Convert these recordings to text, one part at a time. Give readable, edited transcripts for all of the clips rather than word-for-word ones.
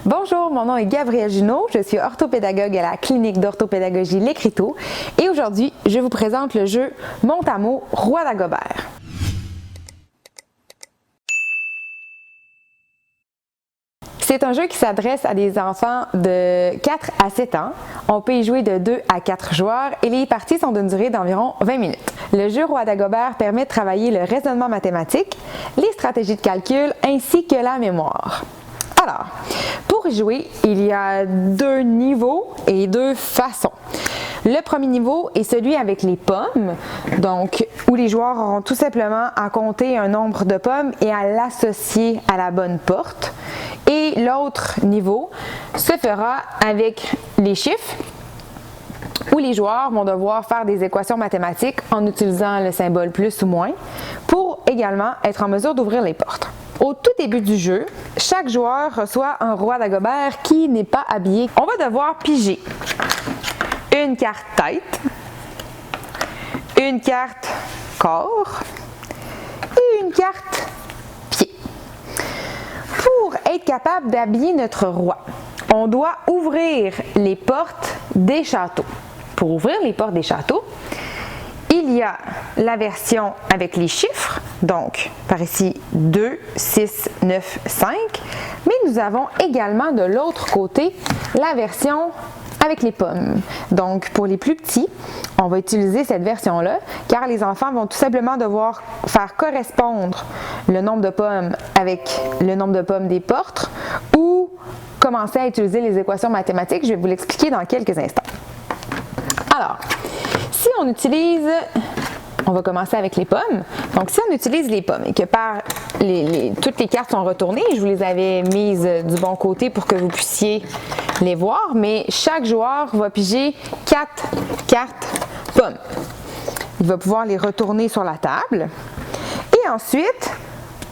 Bonjour, mon nom est Gabrielle Junot, je suis orthopédagogue à la clinique d'orthopédagogie L'Écriteau et aujourd'hui, je vous présente le jeu Montamo Roi Dagobert. C'est un jeu qui s'adresse à des enfants de 4 à 7 ans. On peut y jouer de 2 à 4 joueurs et les parties sont d'une durée d'environ 20 minutes. Le jeu Roi Dagobert permet de travailler le raisonnement mathématique, les stratégies de calcul ainsi que la mémoire. Alors, pour y jouer, il y a 2 niveaux et 2 façons. Le premier niveau est celui avec les pommes, donc où les joueurs auront tout simplement à compter un nombre de pommes et à l'associer à la bonne porte. Et l'autre niveau se fera avec les chiffres, où les joueurs vont devoir faire des équations mathématiques en utilisant le symbole plus ou moins pour également être en mesure d'ouvrir les portes. Au tout début du jeu, chaque joueur reçoit un roi Dagobert qui n'est pas habillé. On va devoir piger une carte tête, une carte corps et une carte pied. Pour être capable d'habiller notre roi, on doit ouvrir les portes des châteaux. Pour ouvrir les portes des châteaux, il y a la version avec les chiffres, donc par ici 2, 6, 9, 5, mais nous avons également de l'autre côté la version avec les pommes. Donc pour les plus petits, on va utiliser cette version-là car les enfants vont tout simplement devoir faire correspondre le nombre de pommes avec le nombre de pommes des portes ou commencer à utiliser les équations mathématiques. Je vais vous l'expliquer dans quelques instants. Alors, si on utilise, on va commencer avec les pommes. Donc, si on utilise les pommes et que toutes les cartes sont retournées, je vous les avais mises du bon côté pour que vous puissiez les voir, mais chaque joueur va piger 4 cartes pommes. Il va pouvoir les retourner sur la table. Et ensuite,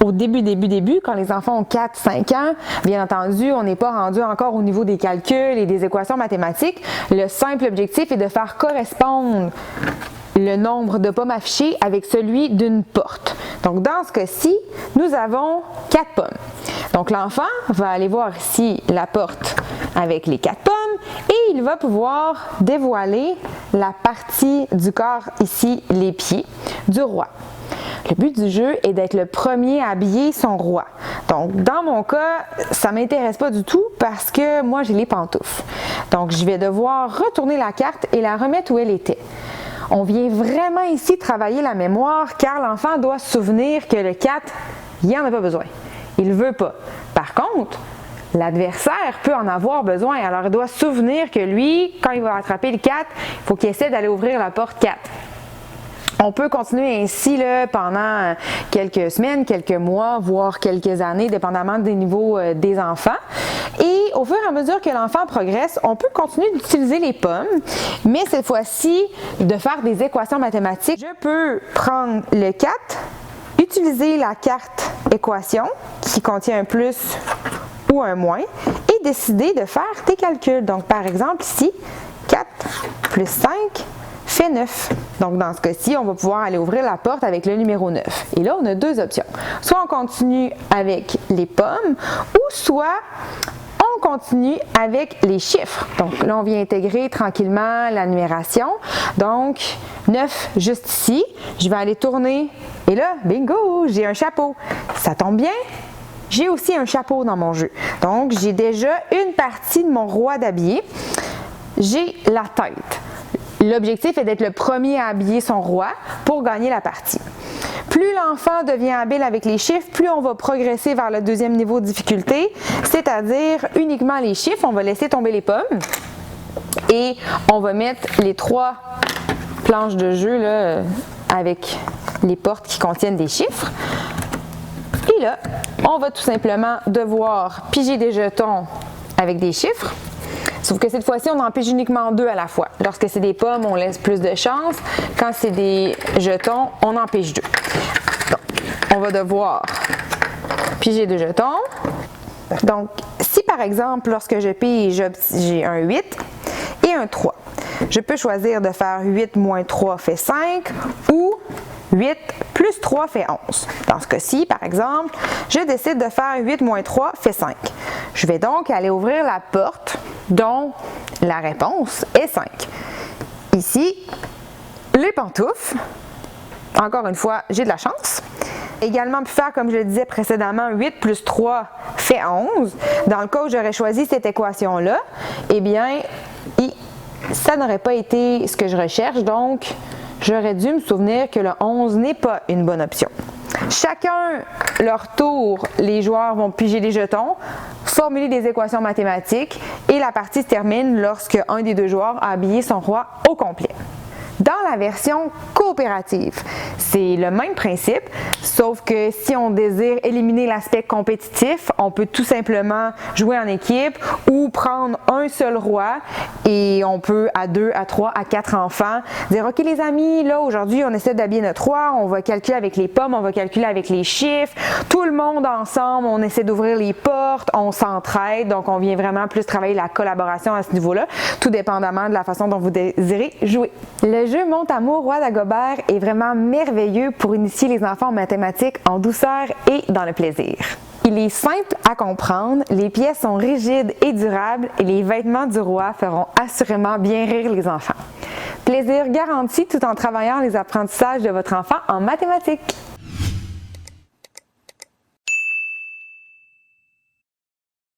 au début, quand les enfants ont 4-5 ans, bien entendu, on n'est pas rendu encore au niveau des calculs et des équations mathématiques. Le simple objectif est de faire correspondre le nombre de pommes affichées avec celui d'une porte. Donc, dans ce cas-ci, nous avons 4 pommes. Donc, l'enfant va aller voir ici la porte avec les 4 pommes et il va pouvoir dévoiler la partie du corps, ici, les pieds, du roi. Le but du jeu est d'être le premier à habiller son roi. Donc, dans mon cas, ça ne m'intéresse pas du tout parce que moi, j'ai les pantoufles. Donc, je vais devoir retourner la carte et la remettre où elle était. On vient vraiment ici travailler la mémoire car l'enfant doit se souvenir que le 4, il n'y en a pas besoin. Il ne veut pas. Par contre, l'adversaire peut en avoir besoin. Alors, il doit se souvenir que lui, quand il va attraper le 4, il faut qu'il essaie d'aller ouvrir la porte 4. On peut continuer ainsi là, pendant quelques semaines, quelques mois, voire quelques années, dépendamment des niveaux des enfants. Et au fur et à mesure que l'enfant progresse, on peut continuer d'utiliser les pommes, mais cette fois-ci, de faire des équations mathématiques. Je peux prendre le 4, utiliser la carte équation qui contient un plus ou un moins et décider de faire des calculs. Donc, par exemple, ici, 4 plus 5 fait 9. Donc, dans ce cas-ci, on va pouvoir aller ouvrir la porte avec le numéro 9. Et là, on a 2 options. Soit on continue avec les pommes ou soit on continue avec les chiffres. Donc, là, on vient intégrer tranquillement la numération. Donc, 9 juste ici. Je vais aller tourner et là, bingo, j'ai un chapeau. Ça tombe bien? J'ai aussi un chapeau dans mon jeu. Donc, j'ai déjà une partie de mon roi d'habiller. J'ai la tête. L'objectif est d'être le premier à habiller son roi pour gagner la partie. Plus l'enfant devient habile avec les chiffres, plus on va progresser vers le deuxième niveau de difficulté, c'est-à-dire uniquement les chiffres. On va laisser tomber les pommes et on va mettre les 3 planches de jeu là, avec les portes qui contiennent des chiffres. Et là, on va tout simplement devoir piger des jetons avec des chiffres. Sauf que cette fois-ci, on en pige uniquement 2 à la fois. Lorsque c'est des pommes, on laisse plus de chance. Quand c'est des jetons, on en pige 2. Donc, on va devoir piger 2 jetons. Donc, si par exemple, lorsque je pige, j'ai un 8 et un 3, je peux choisir de faire 8 moins 3 fait 5 ou 8 plus plus 3 fait 11. Dans ce cas-ci, par exemple, je décide de faire 8 moins 3 fait 5. Je vais donc aller ouvrir la porte dont la réponse est 5. Ici, les pantoufles. Encore une fois, j'ai de la chance. Également pu faire, comme je le disais précédemment, 8 plus 3 fait 11. Dans le cas où j'aurais choisi cette équation-là, eh bien, ça n'aurait pas été ce que je recherche, donc j'aurais dû me souvenir que le 11 n'est pas une bonne option. Chacun leur tour, les joueurs vont piger des jetons, formuler des équations mathématiques et la partie se termine lorsque un des deux joueurs a habillé son roi au complet. Dans la version coopérative, c'est le même principe, sauf que si on désire éliminer l'aspect compétitif, on peut tout simplement jouer en équipe ou prendre un seul roi et on peut à 2, à 3, à 4 enfants dire « Ok les amis, là aujourd'hui on essaie d'habiller notre roi, on va calculer avec les pommes, on va calculer avec les chiffres, tout le monde ensemble, on essaie d'ouvrir les portes, on s'entraide, donc on vient vraiment plus travailler la collaboration à ce niveau-là, tout dépendamment de la façon dont vous désirez jouer. » Le jeu Monte Amour Roi Dagobert est vraiment merveilleux pour initier les enfants en mathématiques en douceur et dans le plaisir. Il est simple à comprendre, les pièces sont rigides et durables et les vêtements du roi feront assurément bien rire les enfants. Plaisir garanti tout en travaillant les apprentissages de votre enfant en mathématiques.